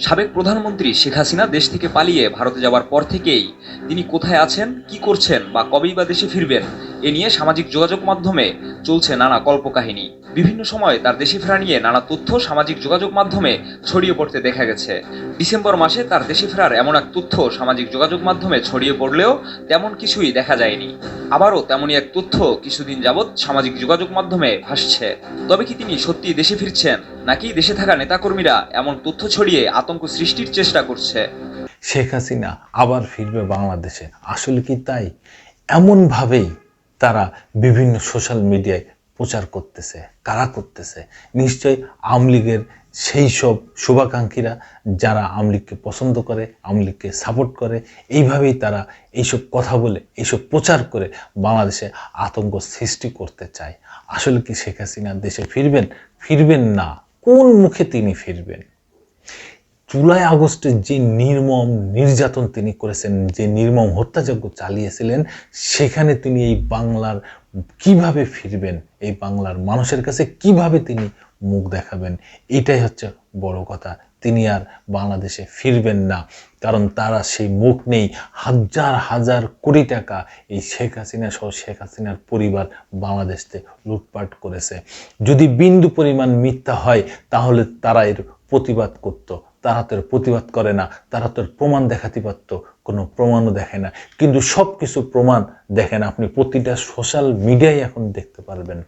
সাবেক প্রধানমন্ত্রী শেখ হাসিনা দেশ থেকে পালিয়ে ভারতে যাওয়ার পর থেকেই তিনি কোথায় আছেন, কি করছেন বা কবেই বা দেশে ফিরবেন এ নিয়ে সামাজিক যোগাযোগ মাধ্যমে চলছে নানা কল্পকাহিনী। বিভিন্ন সময় তার দেশে ফেরা নিয়ে নানা তথ্য সামাজিক যোগাযোগ মাধ্যমে ছড়িয়ে পড়তে দেখা গেছে। ডিসেম্বর মাসে তার দেশে ফেরার এমন এক তথ্য সামাজিক যোগাযোগ মাধ্যমে ছড়িয়ে পড়লেও তেমন কিছুই দেখা যায়নি। আবারও তেমনই এক তথ্য কিছুদিন যাবৎ সামাজিক যোগাযোগ মাধ্যমে ভাসছে। তবে কি তিনি সত্যি দেশে ফিরছেন, নাকি দেশে থাকা নেতাকর্মীরা এমন তথ্য ছড়িয়ে আতঙ্ক সৃষ্টির চেষ্টা করছে? শেখ হাসিনা আবার ফিরবে বাংলাদেশে, আসলে কি তাই? এমনভাবেই তারা বিভিন্ন সোশ্যাল মিডিয়ায় প্রচার করতেছে। কারা করতেছে? নিশ্চয়ই আওয়ামী লীগের সেই সব শুভাকাঙ্ক্ষীরা, যারা আওয়ামী লীগকে পছন্দ করে, আওয়ামী লীগকে সাপোর্ট করে। এইভাবেই তারা এইসব কথা বলে, এইসব প্রচার করে বাংলাদেশে আতঙ্ক সৃষ্টি করতে চায়। আসলে কি শেখ হাসিনা দেশে ফিরবেন? ফিরবেন না। কোন মুখে তিনি ফিরবেন? জুলাই আগস্টে যে নির্মম নির্যাতন তিনি করেছেন, যে নির্মম হত্যাযজ্ঞ চালিয়েছিলেন, সেখানে তিনি এই বাংলার কিভাবে ফিরবেন? এই বাংলার মানুষের কাছে কিভাবে তিনি মুখ দেখাবেন? এটাই হচ্ছে বড় কথা। তিনি আর বাংলাদেশে ফিরবেন না, কারণ তারা সেই মুখ নেই। হাজার হাজার কোটি টাকা এই শেখ হাসিনা সহ শেখ হাসিনার পরিবার বাংলাদেশে লুটপাট করেছে। যদি বিন্দু পরিমাণ মিথ্যা হয় তাহলে তারা এর প্রতিবাদ করত। তারা তো প্রতিবাদ করে না, তারা তো প্রমাণ দেখাতে পারত, কোনো প্রমাণও দেখে না। কিন্তু সব কিছু প্রমাণ দেখেন, আপনি প্রতিটা সোশ্যাল মিডিয়ায় এখন দেখতে পারবেন,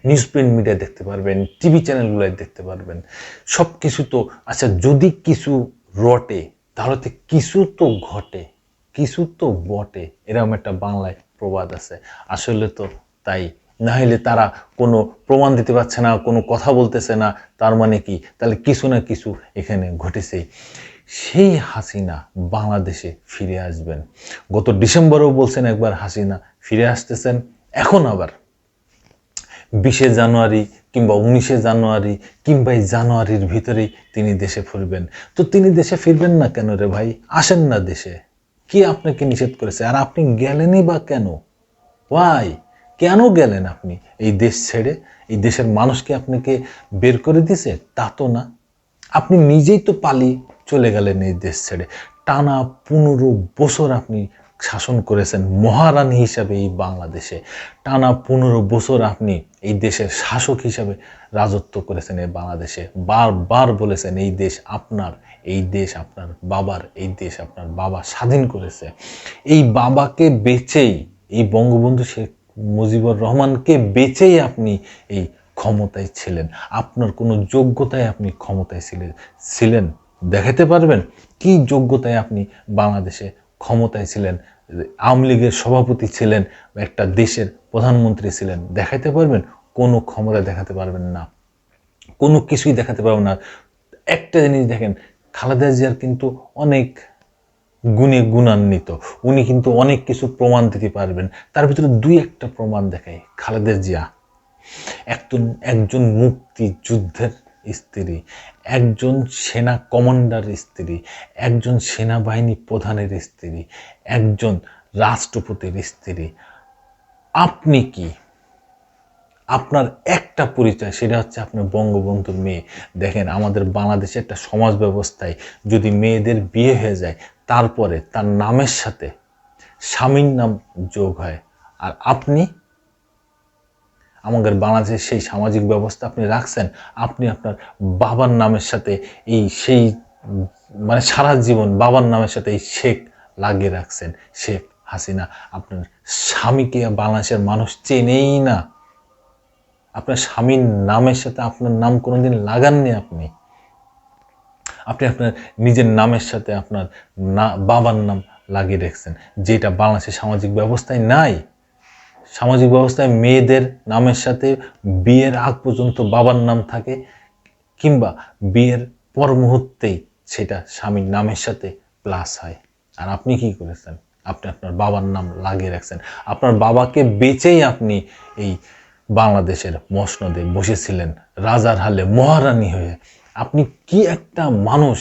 নিউজ প্রিন্ট মিডিয়া দেখতে পারবেন, টিভি চ্যানেলগুলোয় দেখতে পারবেন। সব কিছু তো আচ্ছা, যদি কিছু রটে তাহলে তো কিছু তো ঘটে, কিছু তো বটে, এরকম একটা বাংলায় প্রবাদ আছে। আসলে তো তাই। না হলে তারা কোনো প্রমাণ দিতে পারছে না, কোনো কথা বলতেছে না, তার মানে কি? তাহলে কিছু না কিছু এখানে ঘটেছেই। সেই হাসিনা বাংলাদেশে ফিরে আসবেন। গত ডিসেম্বরেও বলছেন একবার হাসিনা ফিরে আসতেছেন, এখন আবার 20শে জানুয়ারি কিংবা 19শে জানুয়ারি কিংবা এই জানুয়ারির ভিতরেই তিনি দেশে ফিরবেন। তো তিনি দেশে ফিরবেন না কেন রে ভাই? আসেন না দেশে। কি আপনাকে নিষেধ করেছে? আর আপনি গেলেনই বা কেন? ভাই, কেন গেলেন আপনি এই দেশ ছেড়ে? এই দেশের মানুষ কি আপনাকে বের করে দিছে? তা তো না। আপনি নিজেই তো পালিয়ে চলে গেলেন এই দেশ ছেড়ে। টানা 15 বছর আপনি শাসন করেছেন মহারানী হিসাবে এই বাংলাদেশে। টানা 15 বছর আপনি এই দেশের শাসক হিসাবে রাজত্ব করেছেন এই বাংলাদেশে। বারবার বলেছেন এই দেশ আপনার, এই দেশ আপনার বাবার, এই দেশ আপনার বাবা স্বাধীন করেছে। এই বাবাকে বেচেই, এই বঙ্গবন্ধু শেখ মুজিবুর রহমানকে বেচেই আপনি এই ক্ষমতায় ছিলেন। আপনার কোনো যোগ্যতায় আপনি ক্ষমতায় ছিলেন দেখাতে পারবেন? কি যোগ্যতায় আপনি বাংলাদেশে ক্ষমতায় ছিলেন? আওয়ামী লীগের সভাপতি ছিলেন, একটা দেশের প্রধানমন্ত্রী ছিলেন, দেখাতে পারবেন? কোনো ক্ষমতা দেখাতে পারবেন না, কোনো কিছুই দেখাতে পারবেন না। একটা জিনিস দেখেন, খালেদা জিয়ার কিন্তু অনেক গুণে গুণান্বিত, উনি কিন্তু অনেক কিছু প্রমাণ দিতে পারবেন। তার ভিতরে দুই একটা প্রমাণ দেখায়। খালেদা জিয়া একজন মুক্তিযুদ্ধের স্ত্রী, একজন সেনা কমান্ডার স্ত্রী, একজন সেনাবাহিনী প্রধানের স্ত্রী, একজন রাষ্ট্রপতির স্ত্রী। আপনি কি? আপনার একটা পরিচয়, সেটা হচ্ছে আপনি বঙ্গবন্ধুর মেয়ে। দেখেন, আমাদের বাংলাদেশে একটা সমাজ ব্যবস্থায় যদি মেয়েদের বিয়ে হয়ে যায়, তারপরে তার নামের সাথে স্বামীর নাম যোগ হয়। আর আপনি আমাদের বাংলাদেশের সেই সামাজিক ব্যবস্থা আপনি রাখছেন, আপনি আপনার বাবার নামের সাথে সেই মানে সারা জীবন বাবার নামের সাথে এই শেখ লাগিয়ে রাখছেন। শেখ হাসিনা, আপনার স্বামীকে বাংলাদেশের মানুষ চেনেই না। আপনার স্বামীর নামের সাথে আপনার নাম কোনোদিন লাগাননি। আপনি আপনার নিজের নামের সাথে আপনার বাবার নাম লাগিয়ে রেখেছেন, যেটা বাংলাদেশের সামাজিক ব্যবস্থায় নাই। সামাজিক ব্যবস্থায় মেয়েদের নামের সাথে বিয়ের আগ পর্যন্ত বাবার নাম থাকে, কিংবা বিয়ের পর মুহূর্তেই সেটা স্বামীর নামের সাথে প্লাস হয়। আর আপনি কি করেছেন? আপনি আপনার বাবার নাম লাগিয়ে রাখছেন। আপনার বাবাকে বেচেই আপনি এই বাংলাদেশের মসনদে বসেছিলেন রাজার হালে মহারানী হয়ে। আপনি কি একটা মানুষ!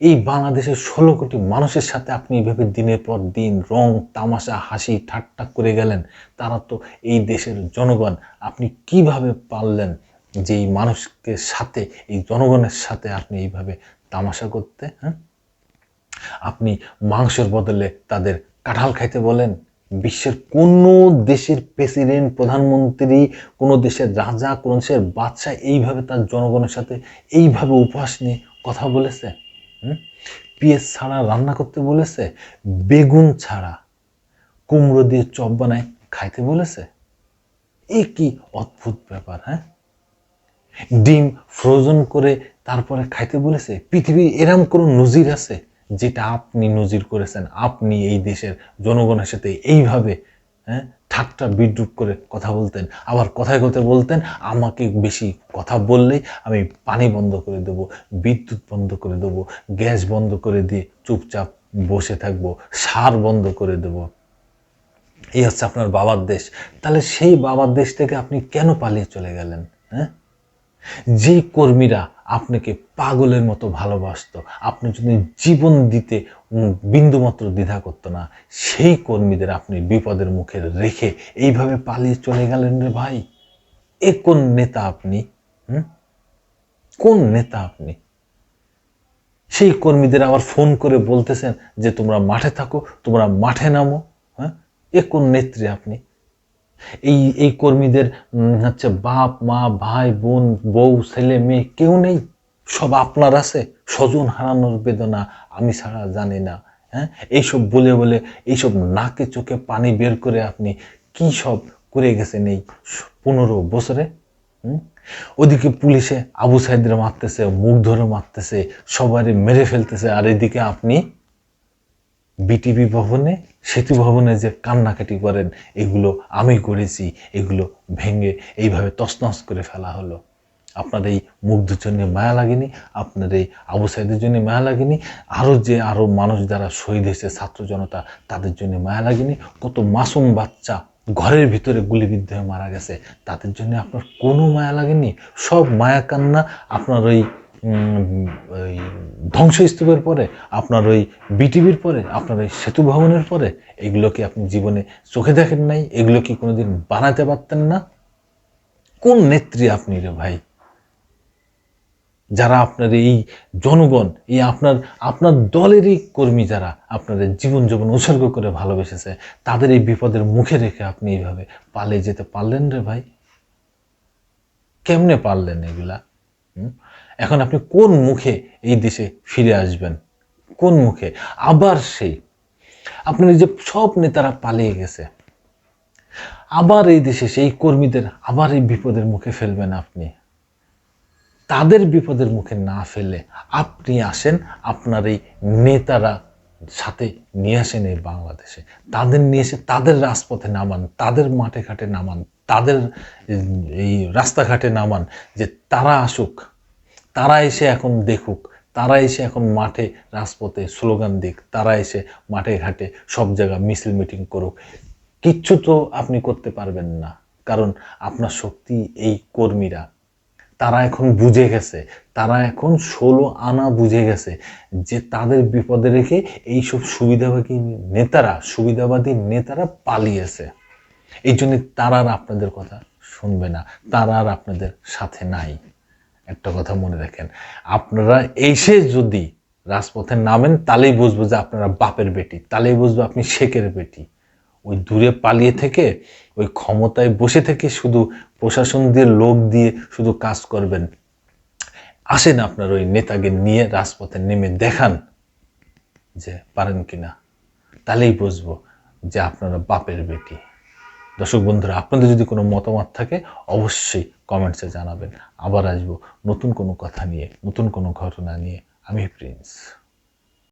এই বাংলাদেশের 16 কোটি মানুষের সাথে আপনি এইভাবে দিনের পর দিন রং তামাশা হাসি ঠাট্টা করে গেলেন। তারা তো এই দেশের জনগণ। আপনি কিভাবে পারলেন যে এই মানুষকে সাথে, এই জনগণের সাথে আপনি এইভাবে তামাশা করতে? হ্যাঁ, আপনি মাংসের বদলে তাদের কাঁঠাল খাইতে বলেন? বিশ্বের কোনো দেশের প্রেসিডেন্ট, প্রধানমন্ত্রী, কোনো দেশের রাজা, কোনো দেশের বাদশাহ এইভাবে তার জনগণের সাথে এইভাবে উপহাস নিয়ে কথা বলেছে? পেঁয়াজ ছাড়া রান্না করতে বলেছে? বেগুন ছাড়া কুমড়ো দিয়ে চপ বানায় খাইতে বলেছে? এ কি অদ্ভুত ব্যাপার! হ্যাঁ, ডিম ফ্রোজন করে তারপরে খাইতে বলেছে? পৃথিবীর এরম কোনো নজির আছে যেটা আপনি নজির করেছেন? আপনি এই দেশের জনগণের সাথে এইভাবে, হ্যাঁ, ঠাট্টা বিদ্রুপ করে কথা বলতেন, আবার কথায় কথায় বলতেন আমাকে বেশি কথা বললেই আমি পানি বন্ধ করে দেব, বিদ্যুৎ বন্ধ করে দেব, গ্যাস বন্ধ করে দিয়ে চুপচাপ বসে থাকবো, সার বন্ধ করে দেব। এই হচ্ছে আপনার বাবার দেশ। তাহলে সেই বাবার দেশ থেকে আপনি কেন পালিয়ে চলে গেলেন? হ্যাঁ, যে কর্মীরা আপনাকে পাগলের মতো ভালোবাসতো, আপনি যদি জীবন দিতে বিন্দুমাত্র দ্বিধা করতো না, সেই কর্মীদের আপনি বিপদের মুখে রেখে এইভাবে পালিয়ে চলে গেলেন রে ভাই! এ কোন নেতা আপনি? কোন নেতা আপনি? সেই কর্মীদের আবার ফোন করে বলতেছেন যে তোমরা মাঠে থাকো, তোমরা মাঠে নামো। হ্যাঁ, এ কোন নেত্রী আপনি? এই কর্মীদের হচ্ছে বাপ মা ভাই বোন বউ ছেলে মেয়ে কেউ নেই, সব আপনার আছে? স্বজন হারানোর বেদনা আমি ছাড়া জানি না। হ্যাঁ, এইসব বলে বলে, এইসব নাকে চোখে পানি বের করে আপনি কি সব করে গেছেন এই 15 বছরে। ওদিকে পুলিশে আবু সাইদরে মারতেছে, মুখ ধরে মারতেছে, সবারই মেরে ফেলতেছে, আর এদিকে আপনি বিটিভি ভবনে, সেতু ভবনে যে কান্নাকাটি করেন, এগুলো আমি করেছি, এগুলো ভেঙে এইভাবে তছনছ করে ফেলা হলো। আপনার এই মুগ্ধর জন্য মায়া লাগেনি? আপনার এই আবু সাইদের জন্য মায়া লাগেনি? আরো মানুষ যারা শহীদ হয়েছে, ছাত্র জনতা, তাদের জন্য মায়া লাগেনি? কত মাসুম বাচ্চা ঘরের ভিতরে গুলিবিদ্ধ হয়ে মারা গেছে, তাদের জন্য আপনার কোনো মায়া লাগেনি? সব মায়া কান্না আপনার ওই ধ্বংসস্তূপের পরে, আপনার ওই বিটিভির পরে, আপনার ওই সেতু ভবনের পরে। এগুলো কি আপনি জীবনে চোখে দেখেন নাই? এগুলো কি কোনোদিন বানাতে পারতেন না? কোন নেত্রী আপনি রে ভাই? যারা আপনার এই জনগণ, এই আপনার আপনার দলেরই কর্মী যারা আপনাদের জীবন জীবন উৎসর্গ করে ভালোবেসেছে, তাদের এই বিপদের মুখে রেখে আপনি এইভাবে পালিয়ে যেতে পারলেন রে ভাই? কেমনে পারলেন এগুলা? এখন আপনি কোন মুখে এই দেশে ফিরে আসবেন? কোন মুখে? আবার সেই আপনার যে সব নেতারা পালিয়ে গেছে, আবার এই দেশে সেই কর্মীদের আবার এই বিপদের মুখে ফেলবেন আপনি? তাদের বিপদের মুখে না ফেলে আপনি আসেন, আপনার এই নেতারা সাথে নিয়ে আসেন এই বাংলাদেশে, তাদের নিয়ে এসে তাদের রাজপথে নামান, তাদের মাঠে ঘাটে নামান, তাদের এই রাস্তাঘাটে নামান, যে তারা আসুক, তারা এসে এখন দেখুক, তারা এসে এখন মাঠে রাজপথে স্লোগান দিক, তারা এসে মাঠে ঘাটে সব জায়গা মিছিল মিটিং করুক। কিচ্ছু তো আপনি করতে পারবেন না, কারণ আপনার শক্তি এই কর্মীরা। তারা এখন বুঝে গেছে, তারা এখন 16 আনা বুঝে গেছে যে তাদের বিপদে রেখে এইসব সুবিধাবাদী নেতারা পালিয়েছে। এই জন্য তারা আর আপনাদের কথা শুনবে না, তারা আর আপনাদের সাথে নাই। একটা কথা মনে রাখেন, আপনারা এসে যদি রাজপথে নামেন, তাহলেই বুঝবো যে আপনারা বাপের বেটি, তাহলেই বুঝবো আপনি শেখের বেটি। ওই দূরে পালিয়ে থেকে, ওই ক্ষমতায় বসে থেকে শুধু প্রশাসন দিয়ে লোক দিয়ে শুধু কাজ করবেন। আসেন আপনার ওই নেতাকে নিয়ে রাজপথে নেমে দেখান যে পারেন কিনা, তাহলেই বুঝবো যে আপনারা বাপের বেটি। দর্শক বন্ধুরা, আপনাদের যদি কোনো মতামত থাকে অবশ্যই কমেন্টসে জানাবেন। আবার আসবো নতুন কোনো কথা নিয়ে, নতুন কোনো ঘটনা নিয়ে। আমি প্রিন্স।